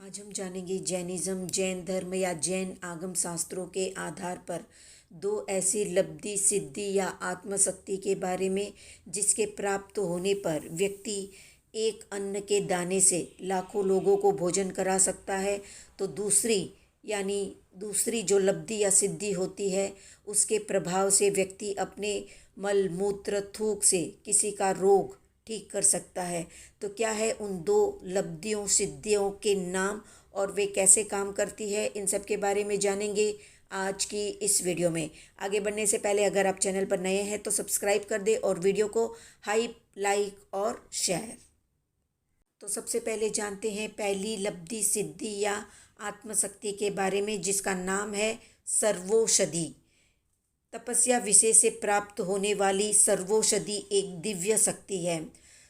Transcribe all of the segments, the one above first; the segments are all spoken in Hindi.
आज हम जानेंगे जैनिज़्म, जैन धर्म या जैन आगम शास्त्रों के आधार पर दो ऐसी लब्धि, सिद्धि या आत्मशक्ति के बारे में जिसके प्राप्त होने पर व्यक्ति एक अन्न के दाने से लाखों लोगों को भोजन करा सकता है। तो दूसरी जो लब्धि या सिद्धि होती है उसके प्रभाव से व्यक्ति अपने मल मूत्र थूक से किसी का रोग ठीक कर सकता है। तो क्या है उन दो लब्धियों सिद्धियों के नाम और वे कैसे काम करती है, इन सब के बारे में जानेंगे आज की इस वीडियो में। आगे बढ़ने से पहले अगर आप चैनल पर नए हैं तो सब्सक्राइब कर दे और वीडियो को हाइप, लाइक और शेयर। तो सबसे पहले जानते हैं पहली लब्धि, सिद्धि या आत्मशक्ति के बारे में, जिसका नाम है सर्वौषधि। तपस्या विषय से प्राप्त होने वाली सर्वौषधि एक दिव्य शक्ति है।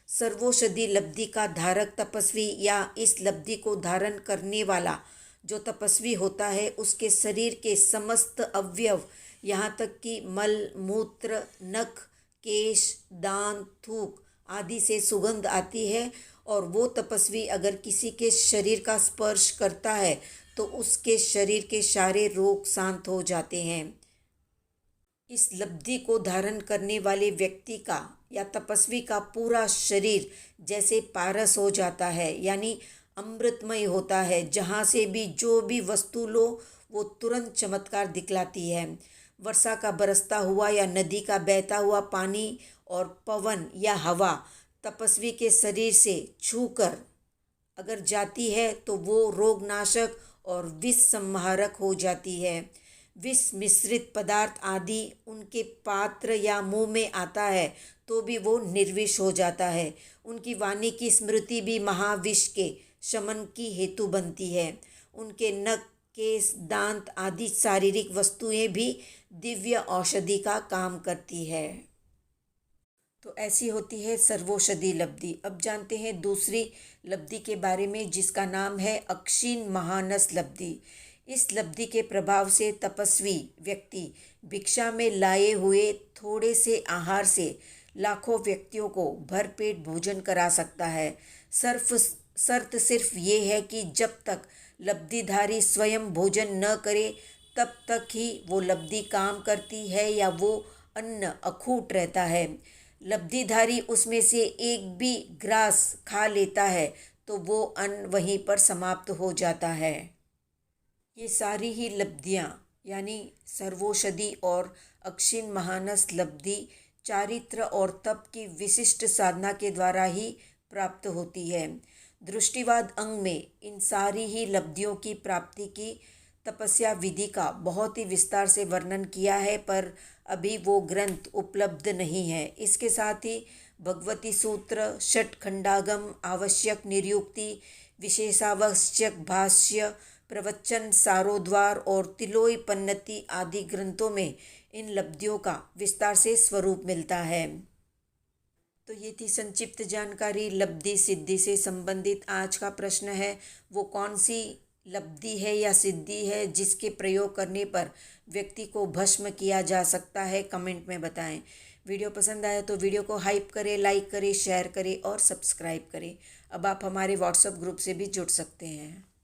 सर्वौषधि लब्धि का धारक तपस्वी या इस लब्धि को धारण करने वाला जो तपस्वी होता है, उसके शरीर के समस्त अवयव, यहाँ तक कि मल मूत्र, नख, केश, दांत, थूक आदि से सुगंध आती है। और वो तपस्वी अगर किसी के शरीर का स्पर्श करता है तो उसके शरीर के सारे रोग शांत हो जाते हैं। इस लब्धि को धारण करने वाले व्यक्ति का या तपस्वी का पूरा शरीर जैसे पारस हो जाता है, यानी अमृतमय होता है। जहाँ से भी जो भी वस्तु लो वो तुरंत चमत्कार दिखलाती है। वर्षा का बरसता हुआ या नदी का बहता हुआ पानी और पवन या हवा तपस्वी के शरीर से छूकर अगर जाती है तो वो रोगनाशक और विष संहारक हो जाती है। विष मिश्रित पदार्थ आदि उनके पात्र या मुंह में आता है तो भी वो निर्विष हो जाता है। उनकी वाणी की स्मृति भी महाविष के शमन की हेतु बनती है। उनके नख, केश, दांत आदि शारीरिक वस्तुएं भी दिव्य औषधि का काम करती है। तो ऐसी होती है सर्वौषधि लब्धि। अब जानते हैं दूसरी लब्धि के बारे में, जिसका नाम है अक्षीण महानस लब्धि। इस लब्धि के प्रभाव से तपस्वी व्यक्ति भिक्षा में लाए हुए थोड़े से आहार से लाखों व्यक्तियों को भरपेट भोजन करा सकता है। शर्त सिर्फ ये है कि जब तक लब्धिधारी स्वयं भोजन न करे तब तक ही वो लब्धि काम करती है या वो अन्न अखूट रहता है। लब्धिधारी उसमें से एक भी ग्रास खा लेता है तो वो अन्न वहीं पर समाप्त हो जाता है। ये सारी ही लब्धियाँ यानी सर्वौषधि और अक्षीण महानस लब्धि चारित्र और तप की विशिष्ट साधना के द्वारा ही प्राप्त होती है। दृष्टिवाद अंग में इन सारी ही लब्धियों की प्राप्ति की तपस्या विधि का बहुत ही विस्तार से वर्णन किया है, पर अभी वो ग्रंथ उपलब्ध नहीं है। इसके साथ ही भगवती सूत्र, षटखंडागम, आवश्यक निरुक्ति, विशेषावश्यक भाष्य, प्रवचन, सारोद्वार और तिलोई पन्नति आदि ग्रंथों में इन लब्धियों का विस्तार से स्वरूप मिलता है। तो ये थी संक्षिप्त जानकारी लब्धि सिद्धि से संबंधित। आज का प्रश्न है वो कौन सी लब्धि है या सिद्धि है जिसके प्रयोग करने पर व्यक्ति को भस्म किया जा सकता है, कमेंट में बताएं। वीडियो पसंद आया तो वीडियो को हाइप करें, लाइक करें, शेयर करें और सब्सक्राइब करें। अब आप हमारे व्हाट्सएप ग्रुप से भी जुड़ सकते हैं।